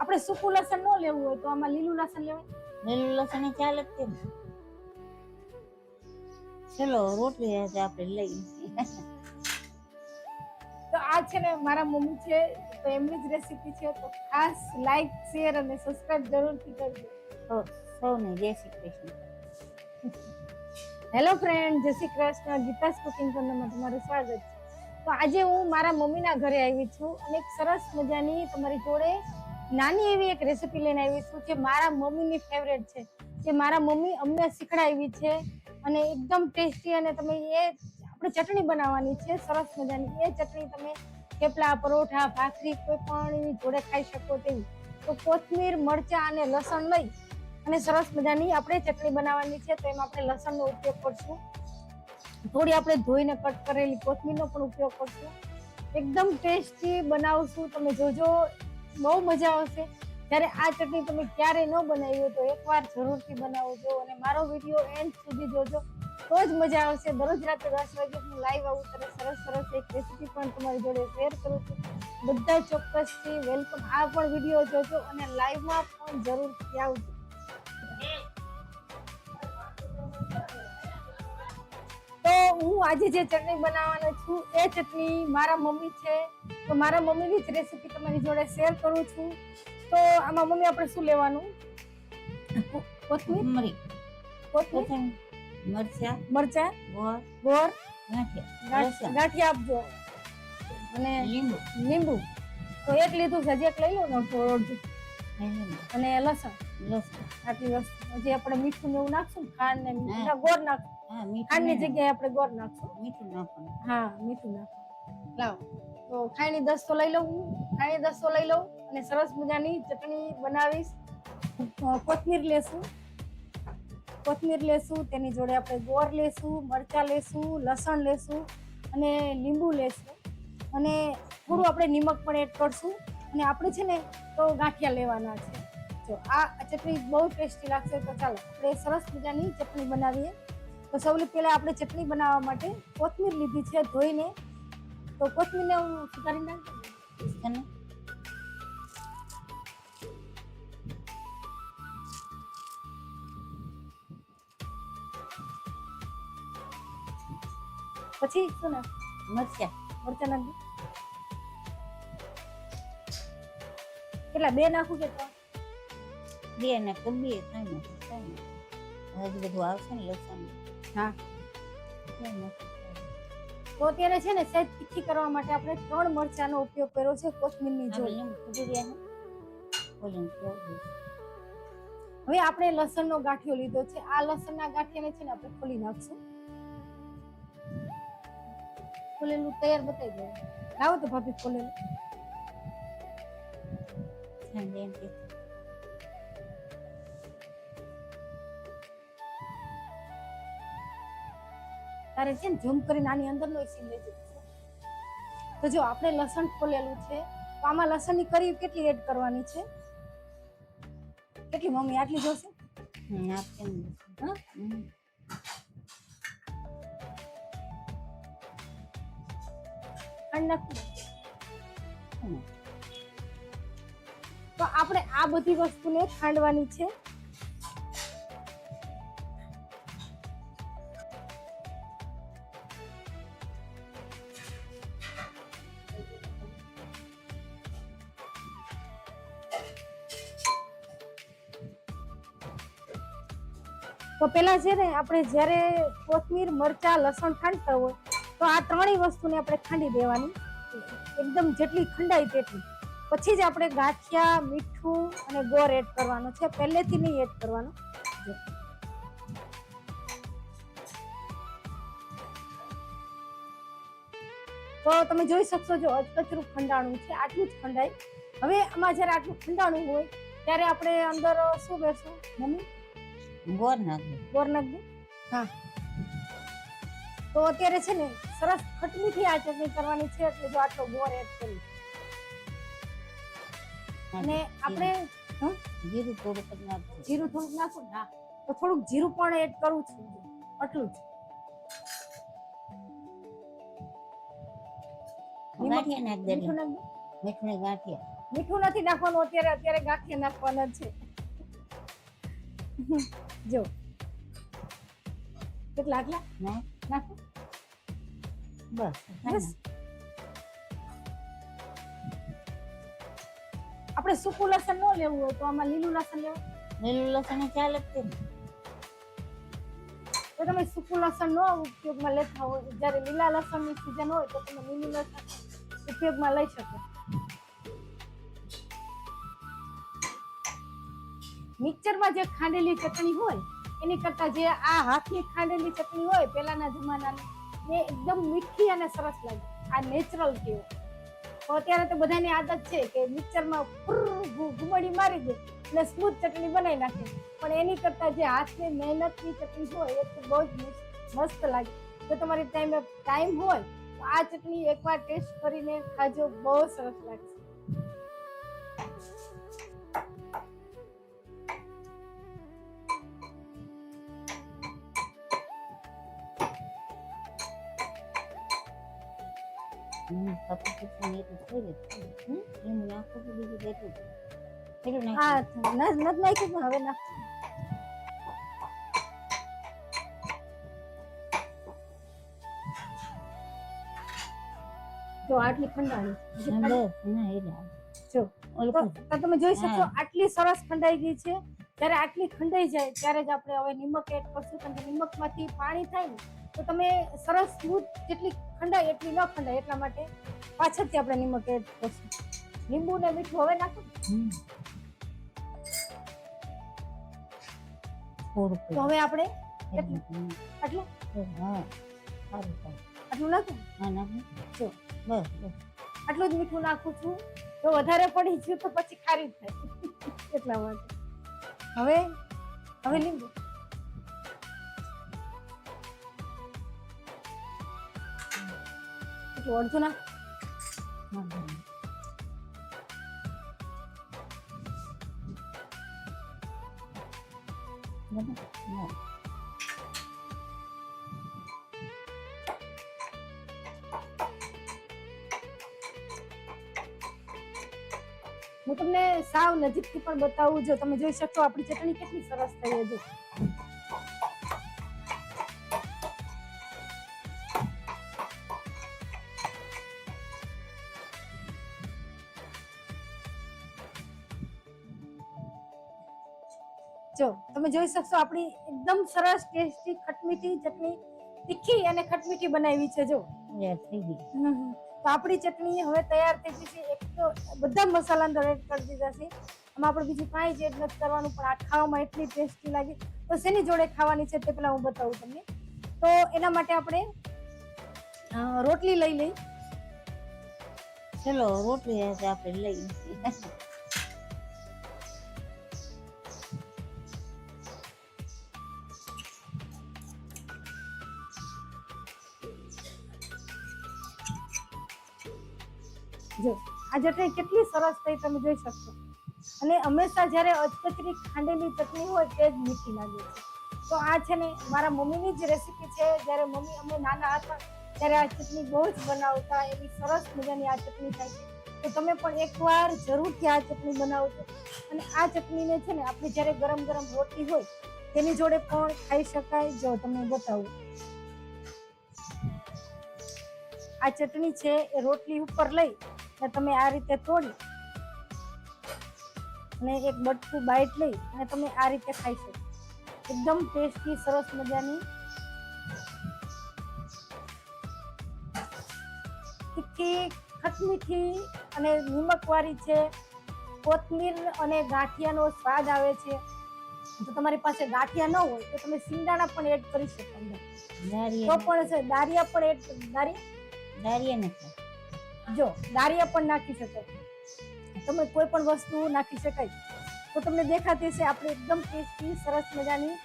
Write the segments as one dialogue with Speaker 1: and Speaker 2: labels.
Speaker 1: આપણે સૂકું લસણ ન લેવું હોય તો આમાં લીલું લસણ લેવાય.
Speaker 2: લીલું લસણ એ ચાલે જ તેમ. ચલો રોટલી આજે આપણે લઈ.
Speaker 1: તો આ છે ને મારા મમ્મી છે, તો એમની જ રેસીપી છે, તો ખાસ લાઈક શેર અને સબસ્ક્રાઇબ જરૂરથી કરજો.
Speaker 2: સૌને જય શ્રી કૃષ્ણ.
Speaker 1: હેલો ફ્રેન્ડ, જય શ્રી કૃષ્ણ. ગીતાસ કુકિંગ કોર્નરમાં તમારું સ્વાગત છે. તો આજે હું મારા મમ્મીના ઘરે આવી છું અને એક સરસ મજાની તમારી જોડે નાની એવી એક રેસીપી લઈને આવી છું જે મારા મમ્મીની ફેવરેટ છે, જે મારા મમ્મી અમને શીખડાવી છે અને એકદમ ટેસ્ટી. અને તમે એ આપણે ચટણી બનાવવાની છે સરસ મજાની. એ ચટણી તમે થેપલા, પરોઠા, ભાખરી કોઈ પણ જોડે ખાઈ શકો તેવી. તો કોથમીર, મરચા અને લસણ લઈ અને સરસ મજાની આપણે ચટણી બનાવવાની છે. તો એમાં આપણે લસણનો ઉપયોગ કરશું, થોડી આપણે ધોઈને કટ કરેલી કોથમીરનો પણ ઉપયોગ કરશું. એકદમ ટેસ્ટી બનાવશું, તમે જોજો, બહુ મજા આવશે. જ્યારે આ ચટણી તમે ક્યારેય ન બનાવી હોય તો એકવાર જરૂરથી બનાવજો અને મારો વિડીયો એન્ડ સુધી જોજો, તો જ મજા આવશે. દરરોજ રાત્રે 10 વાગે હું લાઈવ આવું ત્યારે સરસ સરસ એક રેસીપી પણ તમારી જોડે શેર કરું છું. બધા ચોક્કસથી વેલકમ. આ પણ વિડીયો જોજો અને લાઈવમાં પણ જરૂરથી આવજો. તો હું આજે જે ચટણી બનાવવાનો છું એ ચટણી મારા મમ્મી છે, તો મારા મમ્મીની જ રેસીપી તમારી જોડે શેર કરું છું. તો આમાં મમ્મી આપણે શું લેવાનું? કોથમીર, મરચા, ગોળ, ગાંઠિયા આપજો અને લીંબુ તો એક લીધું છે, હજી એક લઈ લો ને અડધું. અને લસણ આટલી વસ્તુ. હજી આપણે મીઠું ને એવું નાખશું ને, ખાંડ ને ગોળ નાખશું. ખાંડની જગ્યાએ આપણે ગોળ નાખશું.
Speaker 2: મીઠું નાખવાનું.
Speaker 1: હા, મીઠું નાખવાનું. લાવો તો ખાંડની 10 તો લઈ લઉં હું. ખાંડની 10 તો લઈ લઉં અને સરસ મજાની ચટણી બનાવીશ. કોથમીર લેશું, તેની જોડે આપણે ગોળ લેશું, મરચા લેશું, લસણ લેશું અને લીંબુ લેશું અને થોડું આપણે નિમક પણ એડ કરશું. અને આપણે છે ને તો ગાંઠિયા લેવાના છે. જો આ ચટણી બહુ ટેસ્ટી લાગશે. તો ચાલો આપણે સરસ મજાની ચટણી બનાવીએ. તો સૌથી પહેલા આપણે ચટણી બનાવવા માટે કોથમીર લીધી છે ધોઈને. તો કોથમીરને હું સુધારી નાખું. પછી શું નાખ? મરચા નાખ. કેટલા? 2 નાખું કે 3?
Speaker 2: 2 ને 2 3 હજી બધું આવશે ને લસણ.
Speaker 1: હા, તો અત્યારે છે ને સહેજ તીખી કરવા માટે આપણે 3 મરચાનો ઉપયોગ કર્યો છે કોથમીરની જોડે. હવે આપણે લસણનો ગાંઠિયો લીધો છે. આ લસણના ગાંઠિયાને છે ને આપણે ખોલી નાખશું. ખોલેલું તૈયાર બતાવી દો. લાવો તો ભાભી ખોલેલું. તારે છે ને ઝૂમ કરીને આની અંદરનો સીન લેજો. તો જો આપણે લસણ ખોલેલું છે, તો આમાં લસણની કરી કેટલી એડ કરવાની છે? કેટલી મમ્મી? આટલી જોશે? તો આપણે આ બધી વસ્તુને ખાંડવાની છે. તો પેલા છે ને આપણે જ્યારે કોથમીર, મરચા, લસણ ખાંડતા હોય તો આ 3 વસ્તુને આપણે ખાંડી દેવાની, એકદમ જેટલી ખંડાય તેટલી. પછી જ આપણે ગાંઠિયા, મીઠું અને ગોળ એડ કરવાનો છે, પહેલેથી નહીં એડ કરવાનો. તો તમે જોઈ શકશો, જો અધકચરું ખંડાણું છે, આટલું જ ખંડાય. હવે આમાં જ્યારે આટલું ખંડાણું હોય ત્યારે આપણે અંદર શું બેસું મમ્મી?
Speaker 2: ગોળ નાખજો.
Speaker 1: હા, તો અત્યારે છે ને સરસ ખટમીઠી આ ચટણી કરવાની છે, એટલે જો આટલો ગોળ એડ કરી અને આપણે
Speaker 2: જીરું થોડુંક નાખજો.
Speaker 1: જીરું થોડુંક નાખો ને? હા, તો થોડુંક જીરું પણ એડ કરું છું, આટલું જ.
Speaker 2: ગાંઠિયા નાખ દે. મીઠું ગાંઠિયા.
Speaker 1: મીઠું નથી નાખવાનું અત્યારે, અત્યારે ગાંઠિયા નાખવાના છે. જો કેટલા આટલા
Speaker 2: ના
Speaker 1: નાખો
Speaker 2: બસ
Speaker 1: બસ. આપણે સૂકું લસણ ન લેવું હોય તો આમાં લીલું લસણ લેવું.
Speaker 2: લીલું લસણ ચાલે જ તે ને.
Speaker 1: તો તમે સૂકું લસણ નો ઉપયોગમાં લેતા હોય, જ્યારે લીલા લસણની સિઝન હોય તો તમે લીલું લસણ ઉપયોગમાં લઈ શકો. મિક્સરમાં જે ખાંડેલી ચટણી હોય એની કરતા જે આ હાથની ખાંડેલી ચટણી હોય પેલાના જમાનાની, એ એકદમ મીઠી અને સરસ લાગે. આ નેચરલ કેવું. તો અત્યારે તો બધાની આદત છે કે મિક્સરમાં ઘુમડી મારી દે અને સ્મૂથ ચટણી બનાવી નાખે, પણ એની કરતા જે હાથની મહેનતની ચટણી હોય એ તો બહુ જ મસ્ત લાગે. જો તમારી ટાઈમ હોય તો આ ચટણી એકવાર ટેસ્ટ કરીને ખાજો, બહુ સરસ લાગશે.
Speaker 2: કપૂર ને એટલું થઈ ગયું. એમ નાખું તો બીજું બેઠું પેલું
Speaker 1: હા
Speaker 2: નાખી
Speaker 1: નથી નાખ્યું પણ હવે નાખ. જો આટલી ખંડાણી
Speaker 2: બસ ના એટલે
Speaker 1: જો
Speaker 2: ઓલું
Speaker 1: તો તમે જોઈ શકશો
Speaker 2: હા.
Speaker 1: આટલી સરસ ખંડાઈ ગઈ છે. જ્યારે આટલી ખંડાઈ જાય ત્યારે જ આપણે હવે નિમક એડ કરશું, કારણ કે નિમકમાંથી પાણી થાય ને તો તમે સરસ સ્મૂથ જેટલી ખંડાય એટલી ન ખંડાય, એટલા માટે પાછળથી આપણે નિમક એડ કરશું. લીંબુ ને મીઠું હવે નાખો.
Speaker 2: થોડું
Speaker 1: તો હવે આપણે
Speaker 2: એટલું
Speaker 1: આટલું
Speaker 2: હા સારું સારું
Speaker 1: આટલું નાખું.
Speaker 2: હા નાખી
Speaker 1: જો
Speaker 2: બસ બસ
Speaker 1: આટલું જ મીઠું નાખું છું. જો વધારે પડી ગયું તો પછી ખારી જ થાય એટલા માટે. હવે હવે લીંબુ. એટલું અડધું નાખ. હું તમને સાવ નજીકથી પણ બતાવું. જો તમે જોઈ શકો આપણી ચટણી કેટલી સરસ થઈ છે. જો તમે જોઈ શકશો આપણી એકદમ સરસ ટેસ્ટી ખટમીઠી ચટણી, તીખી અને ખટમીઠી બનાવી છે. જો
Speaker 2: થઈ ગઈ
Speaker 1: તો આપણી ચટણી હવે તૈયાર થઈ ગઈ છે. એક તો બધા મસાલા અંદર એડ કરી દીધા છે. આમાં આપણે બીજું કાંઈ જ એડ નથી કરવાનું, પણ આ ખાવામાં એટલી ટેસ્ટી લાગે. તો શેની જોડે ખાવાની છે તે પહેલા હું બતાવું તમને. તો એના માટે આપણે રોટલી લઈ લઈ.
Speaker 2: ચલો રોટલી આપણે લઈ
Speaker 1: જો આ ચટણી કેટલી સરસ થઈ તમે જોઈ શકશો. અને હંમેશા જ્યારે અધકચરી ખાંડેલી ચટણી હોય તે જ મીઠી લાગે છે. તો આ છે ને મારા મમ્મીની જ રેસીપી છે. જ્યારે મમ્મી અમે નાના હતા ત્યારે આ ચટણી બહુ જ બનાવતા. એવી સરસ મજાની આ ચટણી થાય છે. તો તમે પણ એકવાર જરૂરથી આ ચટણી બનાવજો. અને આ ચટણીને છે ને આપણે જ્યારે ગરમ ગરમ રોટલી હોય તેની જોડે પણ ખાઈ શકાય. જો તમને બતાવું, આ ચટણી છે એ રોટલી ઉપર લઈ અને તમે આ રીતે તોડી અને એક બટકું બાઈટ લઈ અને તમે આ રીતે ખાઈ શકો. એકદમ ટેસ્ટી સરસ મજાની તીખી ખટમીઠી અને નિમકવાળી છે. કોથમીર અને ગાંઠિયાનો સ્વાદ આવે છે. જો તમારી પાસે ગાંઠિયા ન હોય તો તમે સિંગદાણા પણ એડ કરી શકો અંદર. તો પણ છે દારિયા પણ એડ
Speaker 2: દારિયા નથી
Speaker 1: જો દારિયા પણ નાખી શકો. તમે કોઈ પણ વસ્તુ નાખી શકાય. તો તમને દેખાતી છે આપણે એકદમ ટેસ્ટી સરસ મજાની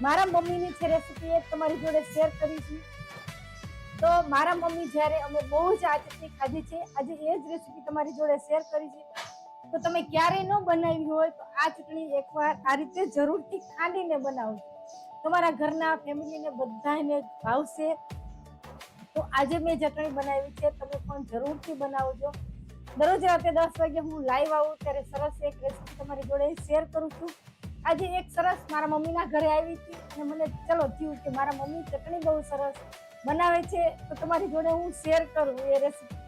Speaker 1: મારા મમ્મીની છે રેસીપી એ તમારી જોડે શેર કરી છે. તો મારા મમ્મી જ્યારે અમે બહુ જ આ ચટણી ખાધી છે, આજે એ જ રેસીપી તમારી જોડે શેર કરી છે. તો તમે ક્યારેય ન બનાવી હોય તો આ ચટણી એકવાર આ રીતે જરૂરથી ખાંડીને બનાવજો. તમારા ઘરના ફેમિલીને બધાને ભાવશે. તો આજે મેં ચટણી બનાવી છે, તમે પણ જરૂરથી બનાવજો. દરરોજ રાતે 10 વાગે હું લાઈવ આવું ત્યારે સરસ એક રેસીપી તમારી જોડે શેર કરું છું. આજે એક સરસ મારા મમ્મીના ઘરે આવી હતી અને મને ચલો થયું કે મારા મમ્મી ચટણી બહુ સરસ બનાવે છે તો તમારી જોડે હું શેર કરું એ રેસીપી.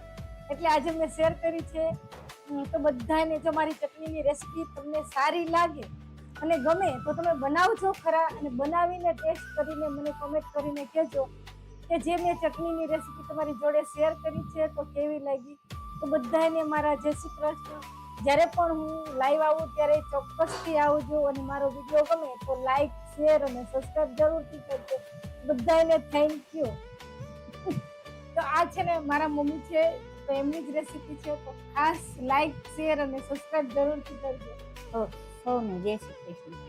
Speaker 1: એટલે આજે મેં શેર કરી છે. તો બધાને જો મારી ચટણીની રેસીપી તમને સારી લાગે અને ગમે તો તમે બનાવજો ખરા અને બનાવીને ટેસ્ટ કરીને મને કમેન્ટ કરીને કહેજો કે જે મેં ચટણીની રેસીપી તમારી જોડે શેર કરી છે તો કેવી લાગી. તો બધાને મારા જય શ્રી કૃષ્ણ. જ્યારે પણ હું લાઈવ આવું ત્યારે ચોક્કસથી આવજો અને મારો વિડીયો ગમે તો લાઈક શેર અને સબસ્ક્રાઇબ જરૂરથી કરજો. બધાને થેન્ક યુ. તો આ છે ને મારા મમ્મી છે તો એમની જ રેસીપી છે તો ખાસ લાઈક શેર અને સબસ્ક્રાઇબ જરૂરથી કરજો.
Speaker 2: સૌને જય શ્રી કૃષ્ણ.